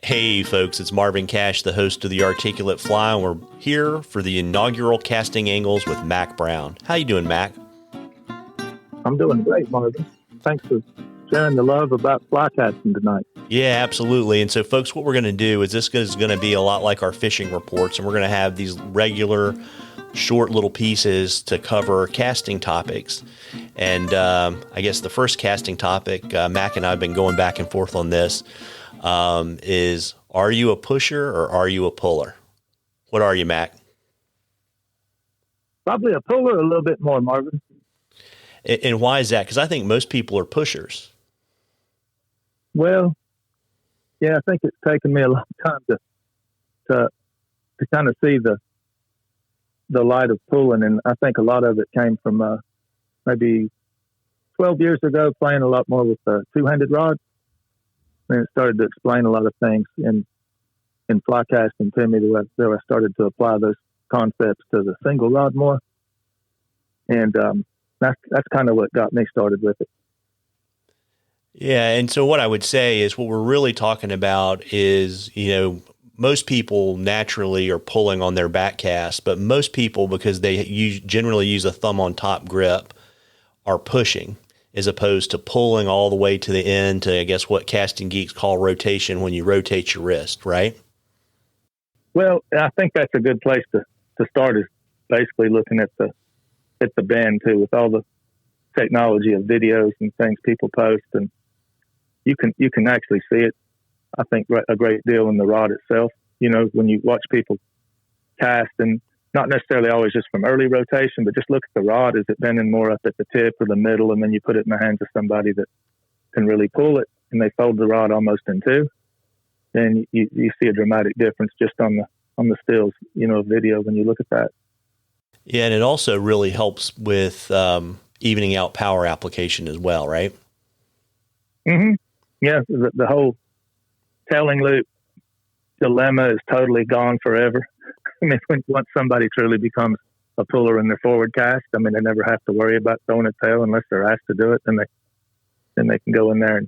Hey folks, it's Marvin Cash, the host of The Articulate Fly, and we're here for the inaugural Casting Angles with Mac Brown. How you doing, Mac? I'm doing great, Marvin. Thanks for sharing the love about fly casting tonight. Yeah, absolutely. And so, folks, what we're going to do is this is going to be a lot like our fishing reports, and we're going to have these regular, short little pieces to cover casting topics. And I guess the first casting topic, Mac and I have been going back and forth on this, is are you a pusher or are you a puller? What are you, Mac? Probably a puller a little bit more, Marvin. And why is that? Because I think most people are pushers. Well, yeah, I think it's taken me a long time to kind of see the light of pulling, and I think a lot of it came from maybe 12 years ago playing a lot more with the two-handed rod. And it started to explain a lot of things in fly casting to me that I started to apply those concepts to the single rod more. And that's kind of what got me started with it. Yeah, and so what I would say is what we're really talking about is, most people naturally are pulling on their back cast, but most people, because they generally use a thumb on top grip, are pushing, as opposed to pulling all the way to the end to, I guess, what casting geeks call rotation when you rotate your wrist, right? Well, I think that's a good place to start, is basically looking at the bend too, with all the technology of videos and things people post, and you can actually see it, I think, a great deal in the rod itself. When you watch people cast, and not necessarily always just from early rotation, but just look at the rod. Is it bending more up at the tip or the middle? And then you put it in the hands of somebody that can really pull it, and they fold the rod almost in two. Then you see a dramatic difference just on the stills, video when you look at that. Yeah, and it also really helps with evening out power application as well, right? Mm-hmm. Yeah, the whole tailing loop dilemma is totally gone forever. I mean, once somebody truly becomes a puller in their forward cast, I mean, they never have to worry about throwing a tail unless they're asked to do it. Then they can go in there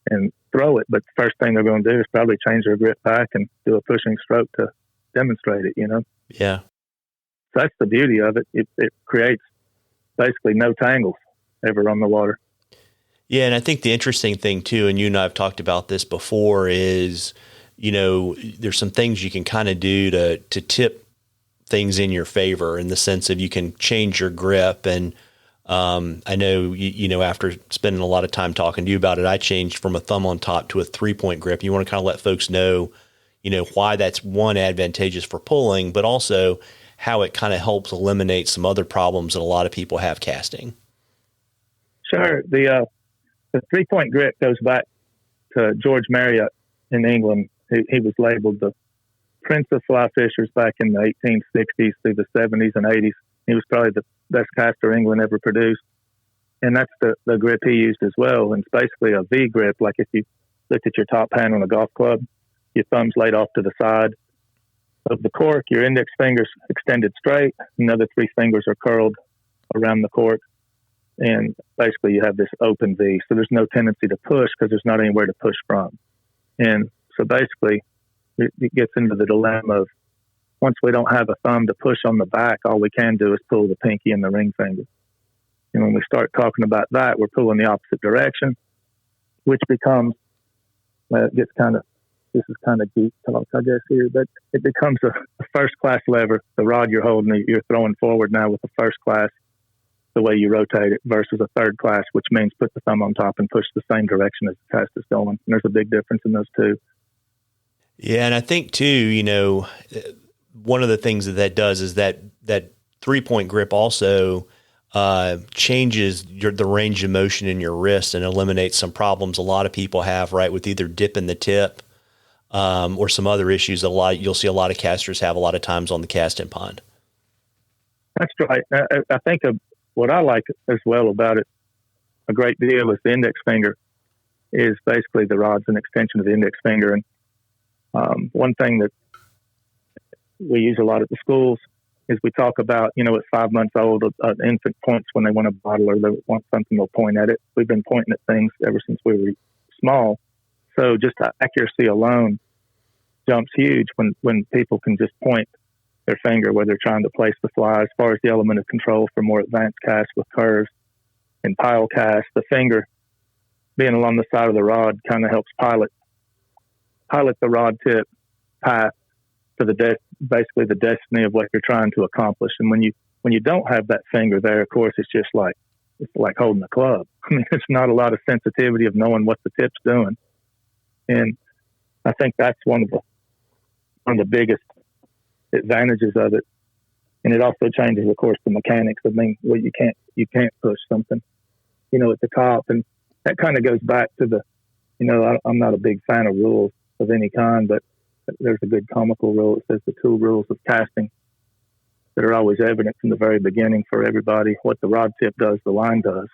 and throw it. But the first thing they're going to do is probably change their grip back and do a pushing stroke to demonstrate it, Yeah. So that's the beauty of it. It creates basically no tangles ever on the water. Yeah, and I think the interesting thing too, and you and I have talked about this before, is, there's some things you can kind of do to tip things in your favor, in the sense of you can change your grip. And I know, after spending a lot of time talking to you about it, I changed from a thumb on top to a 3-point grip. You want to kind of let folks know, why that's one advantageous for pulling, but also how it kind of helps eliminate some other problems that a lot of people have casting. Sure. The 3-point grip goes back to George Marriott in England. He was labeled the Prince of Fly Fishers back in the 1860s through the 70s and 80s. He was probably the best caster England ever produced. And that's the grip he used as well. And it's basically a V grip. Like if you looked at your top hand on a golf club, your thumb's laid off to the side of the cork, your index fingers extended straight, and the other 3 fingers are curled around the cork. And basically you have this open V. So there's no tendency to push because there's not anywhere to push from. And so basically it gets into the dilemma of, once we don't have a thumb to push on the back, all we can do is pull the pinky and the ring finger. And when we start talking about that, we're pulling the opposite direction, which becomes, it gets this is kind of deep talk, I guess, here, but it becomes a first-class lever. The rod you're holding, you're throwing forward now with the first class, the way you rotate it, versus a third class, which means put the thumb on top and push the same direction as the cast is going. And there's a big difference in those two. Yeah, and I think too, one of the things that does is that 3-point grip also changes the range of motion in your wrist and eliminates some problems a lot of people have, right, with either dipping the tip or some other issues that you'll see a lot of casters have a lot of times on the casting pond. That's right. I think what I like as well about it a great deal is the index finger is basically the rod's an extension of the index finger. And one thing that we use a lot at the schools is we talk about, at 5 months old, an infant points when they want a bottle or they want something, they'll point at it. We've been pointing at things ever since we were small. So just accuracy alone jumps huge when people can just point their finger where they're trying to place the fly. As far as the element of control for more advanced casts with curves and pile casts, the finger being along the side of the rod kind of helps pilot the rod tip path to basically the destiny of what you're trying to accomplish. And when you don't have that finger there, of course, it's like holding a club. I mean, it's not a lot of sensitivity of knowing what the tip's doing. And I think that's one of the biggest advantages of it. And it also changes, of course, the mechanics. I mean, well, you can't push something, at the top. And that kind of goes back to I'm not a big fan of rules of any kind, but there's a good comical rule. It says the two rules of casting that are always evident from the very beginning for everybody. What the rod tip does, the line does.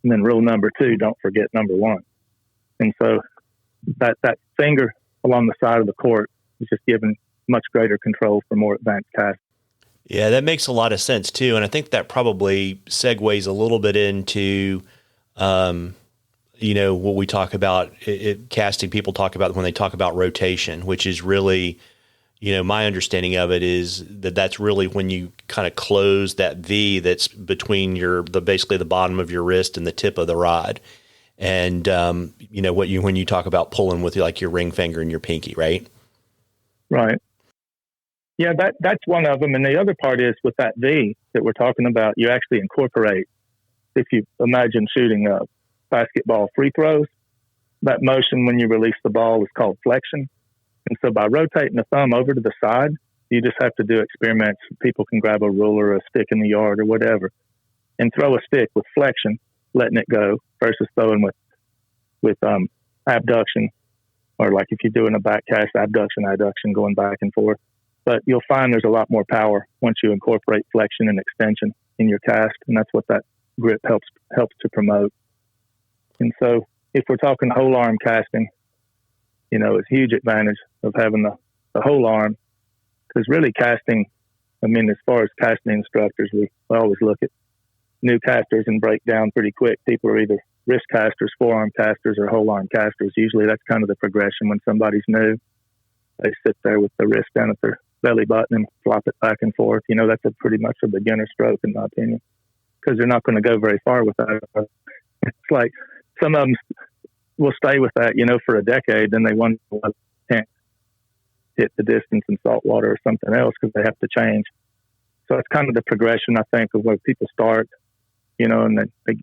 And then rule number 2, don't forget number 1. And so that finger along the side of the court is just given much greater control for more advanced casting. Yeah, that makes a lot of sense too. And I think that probably segues a little bit into, what we talk about casting, people talk about when they talk about rotation, which is really, my understanding of it is that's really when you kind of close that V that's between basically the bottom of your wrist and the tip of the rod. And, when you talk about pulling with like your ring finger and your pinky, right? Right. Yeah, that's one of them. And the other part is with that V that we're talking about, you actually incorporate, if you imagine shooting basketball free throws, that motion when you release the ball is called flexion. And so by rotating the thumb over to the side, you just have to do experiments. People can grab a ruler or a stick in the yard or whatever and throw a stick with flexion, letting it go, versus throwing with abduction, or like if you're doing a back cast, abduction, adduction, going back and forth. But you'll find there's a lot more power once you incorporate flexion and extension in your cast, and that's what that grip helps to promote. And so if we're talking whole arm casting, it's a huge advantage of having the whole arm, because really casting, I mean, as far as casting instructors, we always look at new casters and break down pretty quick. People are either wrist casters, forearm casters, or whole arm casters. Usually that's kind of the progression when somebody's new. They sit there with the wrist down at their belly button and flop it back and forth. That's pretty much a beginner stroke in my opinion, because they're not going to go very far with that. It's like some of them will stay with that, for a decade. Then they wonder why they can't hit the distance in salt water or something else, because they have to change. So it's kind of the progression, I think, of where people start, and they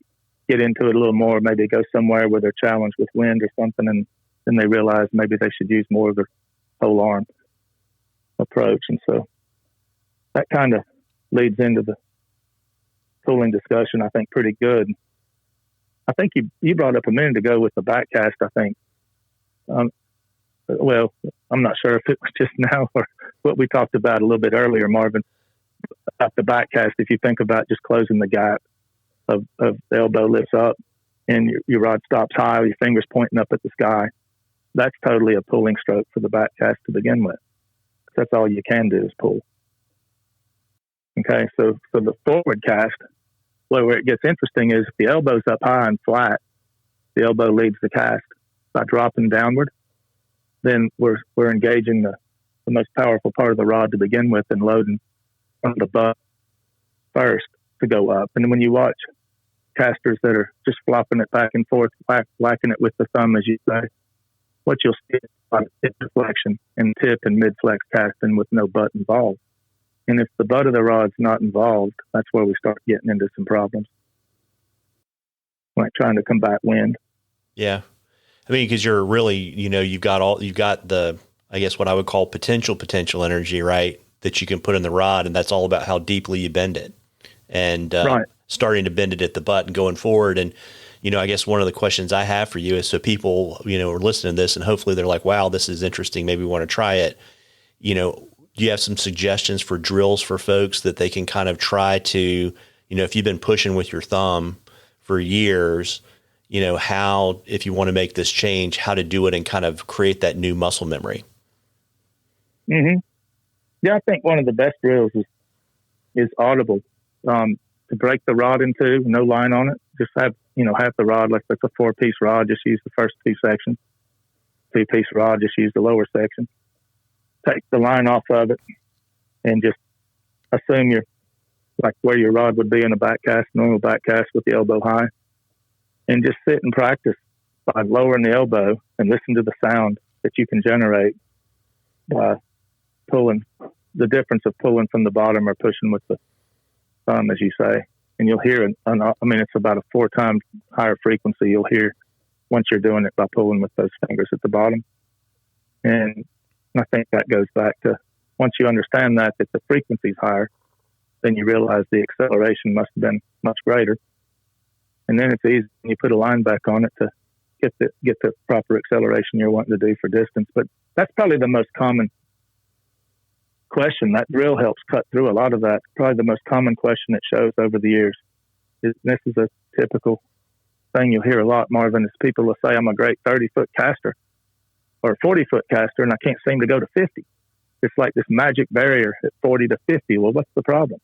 get into it a little more, maybe go somewhere where they're challenged with wind or something, and then they realize maybe they should use more of their whole arm approach. And so that kind of leads into the pulling discussion, I think, pretty good. I think you brought up a minute ago with the back cast, I think. Well, I'm not sure if it was just now or what we talked about a little bit earlier, Marvin, about the back cast. If you think about just closing the gap of the elbow lifts up and your rod stops high, your fingers pointing up at the sky, that's totally a pulling stroke for the back cast to begin with. That's all you can do is pull. Okay, so the forward cast, where it gets interesting is if the elbow's up high and flat, the elbow leads the cast. By dropping downward, then we're engaging the most powerful part of the rod to begin with and loading from the butt first to go up. And when you watch casters that are just flopping it back and forth, whacking it with the thumb, as you say, what you'll see is a lot of tip deflection and tip and mid-flex casting with no butt involved. And if the butt of the rod's not involved, that's where we start getting into some problems, like trying to combat wind. Yeah. I mean, because you're really, you've got the, I guess what I would call potential energy, right? That you can put in the rod, and that's all about how deeply you bend it, and right. Starting to bend it at the butt and going forward. And, I guess one of the questions I have for you is, so people, are listening to this and hopefully they're like, wow, this is interesting. Maybe we want to try it. Do you have some suggestions for drills for folks that they can kind of try to, if you've been pushing with your thumb for years, how, if you want to make this change, how to do it and kind of create that new muscle memory? Mm-hmm. Yeah, I think one of the best drills is audible. To break the rod in two, no line on it. Just have the rod, like that's a 4-piece rod, just use the first 2 sections. 2-piece rod, just use the lower section. take the line off of it and just assume you're like where your rod would be in a back cast, normal back cast with the elbow high, and just sit and practice by lowering the elbow and listen to the sound that you can generate by pulling, the difference of pulling from the bottom or pushing with the thumb, as you say. And you'll hear, it's about a 4 times higher frequency you'll hear once you're doing it by pulling with those fingers at the bottom. And I think that goes back to, once you understand that the frequency's higher, then you realize the acceleration must have been much greater. And then it's easy when you put a line back on it to get the proper acceleration you're wanting to do for distance. But that's probably the most common question. That drill helps cut through a lot of that. Probably the most common question it shows over the years. This is a typical thing you'll hear a lot, Marvin, is people will say, I'm a great 30-foot caster or a 40-foot caster, and I can't seem to go to 50. It's like this magic barrier at 40 to 50. Well, what's the problem?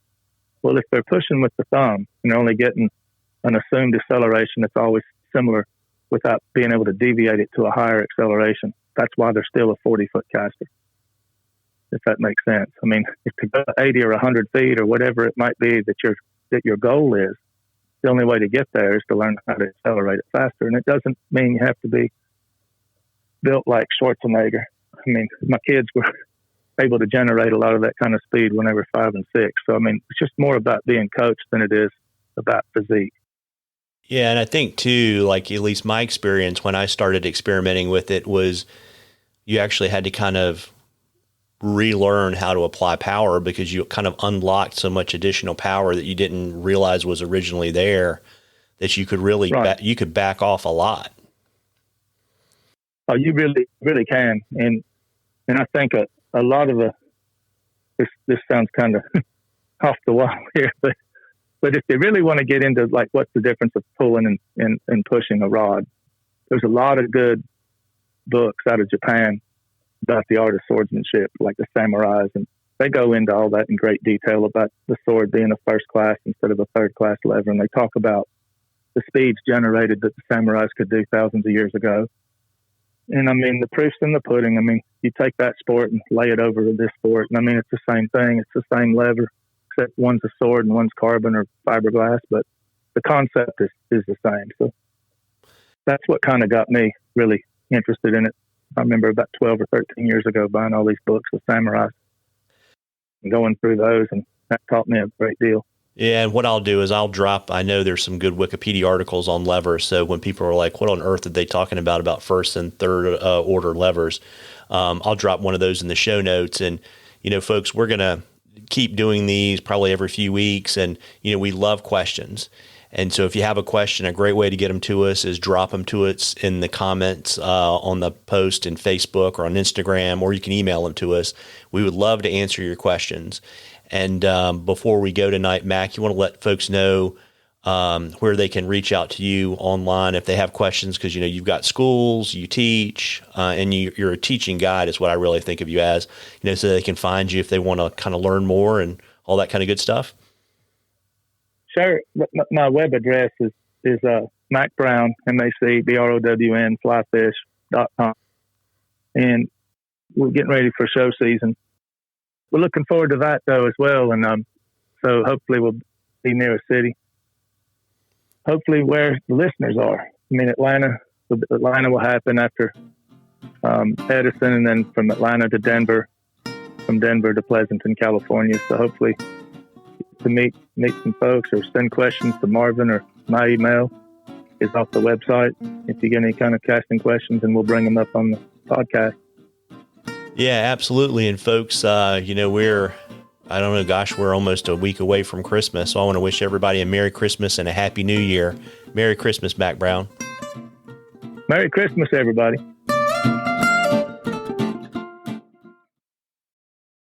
Well, if they're pushing with the thumb and they're only getting an assumed acceleration that's always similar without being able to deviate it to a higher acceleration, that's why they're still a 40-foot caster, if that makes sense. I mean, if to go 80 or 100 feet or whatever it might be that your goal is, the only way to get there is to learn how to accelerate it faster. And it doesn't mean you have to be built like Schwarzenegger. I mean, my kids were able to generate a lot of that kind of speed when they were 5 and 6. So, I mean, it's just more about being coached than it is about physique. Yeah, and I think, too, like at least my experience when I started experimenting with it was you actually had to kind of relearn how to apply power because you kind of unlocked so much additional power that you didn't realize was originally there that you could really you could back off a lot. Oh, you really, really can. And I think a lot of this sounds kind of off the wall here, but if you really want to get into like what's the difference of pulling and pushing a rod, there's a lot of good books out of Japan about the art of swordsmanship, like the samurais, and they go into all that in great detail about the sword being a first class instead of a third class lever, and they talk about the speeds generated that the samurais could do thousands of years ago. And I mean, the proof's in the pudding. I mean, you take that sport and lay it over to this sport, and I mean, it's the same thing. It's the same lever, except one's a sword and one's carbon or fiberglass, but the concept is the same. So that's what kind of got me really interested in it. I remember about 12 or 13 years ago buying all these books with samurais and going through those, and that taught me a great deal. Yeah, and what I'll do is I know there's some good Wikipedia articles on levers, so when people are like, what on earth are they talking about first and third order levers, I'll drop one of those in the show notes. And, folks, we're going to keep doing these probably every few weeks, and, we love questions. And so if you have a question, a great way to get them to us is drop them to us in the comments on the post in Facebook or on Instagram, or you can email them to us. We would love to answer your questions. And before we go tonight, Mac, you want to let folks know where they can reach out to you online if they have questions, because, you've got schools, you teach, and you're a teaching guide is what I really think of you as, so they can find you if they want to kind of learn more and all that kind of good stuff. Sure. My web address is Mac Brown, MacBrown, flyfish.com. And we're getting ready for show season. We're looking forward to that, though, as well. And so hopefully we'll be near a city. Hopefully where the listeners are. I mean, Atlanta will happen after Edison, and then from Atlanta to Denver, from Denver to Pleasanton, California. So hopefully to meet some folks or send questions to Marvin, or my email is off the website if you get any kind of casting questions, and we'll bring them up on the podcast. Yeah, absolutely. And folks, we're almost a week away from Christmas. So I want to wish everybody a Merry Christmas and a Happy New Year. Merry Christmas, Mac Brown. Merry Christmas, everybody.